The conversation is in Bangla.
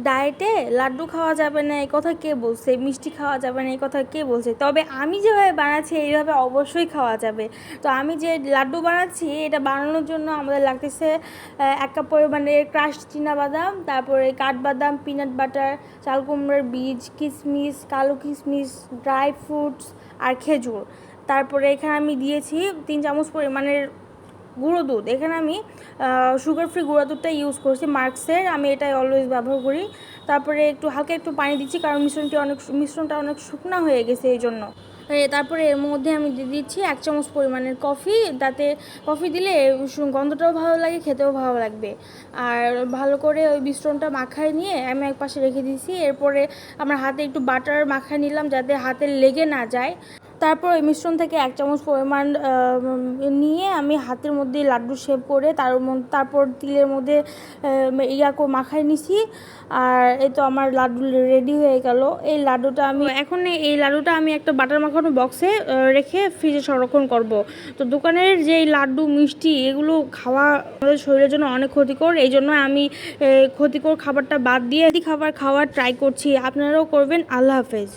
ডায়েটে লাড্ডু খাওয়া যাবে না এই কথা কে বলছে, মিষ্টি খাওয়া যাবে না এই কথা কে বলছে? তবে আমি যেভাবে বানাচ্ছি এইভাবে অবশ্যই খাওয়া যাবে। তো আমি যে লাড্ডু বানাচ্ছি এটা বানানোর জন্য আমাদের লাগতেছে 1 কাপ পরিমাণে ক্রাশড বাদাম, তারপরে কাঠবাদাম, পিনাট বাটার, চাল কুমড়ার বীজ, কিশমিশ, কালো কিশমিশ, ড্রাই ফ্রুটস আর খেজুর। তারপরে এখানে আমি দিয়েছি 3 চামচ পরিমাণের গুঁড়ো দুধ। এখানে আমি সুগার ফ্রি গুঁড়ো দুধটা ইউজ করছি মার্কসের, আমি এটাই অলওয়েজ ব্যবহার করি। তারপরে হালকা একটু পানি দিচ্ছি কারণ মিশ্রণটা অনেক শুকনা হয়ে গেছে এই জন্য। তারপরে এর মধ্যে আমি দিয়ে দিচ্ছি 1 চামচ পরিমাণের কফি, তাতে কফি দিলে গন্ধটাও ভালো লাগে, খেতেও ভালো লাগবে। আর ভালো করে ওই মিশ্রণটা মাখায় নিয়ে আমি এক পাশে রেখে দিয়েছি। এরপরে আমার হাতে একটু বাটার মাখায় নিলাম যাতে হাতে লেগে না যায়। তারপর ওই মিশ্রণ থেকে 1 চামচ পরিমাণ নিয়ে আমি হাতের মধ্যে লাড্ডু শেপ করে তারপর তিলের মধ্যে মাখায় নিছি। আর এই তো আমার লাড্ডু রেডি হয়ে গেল। এই লাড্ডুটা আমি একটা বাটার মাখানো বক্সে রেখে ফ্রিজে সংরক্ষণ করব। তো দোকানের যেই লাড্ডু মিষ্টি এগুলো খাওয়া আমাদের শরীরের জন্য অনেক ক্ষতিকর, এই জন্য আমি ক্ষতিকর খাবারটা বাদ দিয়ে খাবার খাওয়ার ট্রাই করছি। আপনারাও করবেন। আল্লাহ হাফেজ।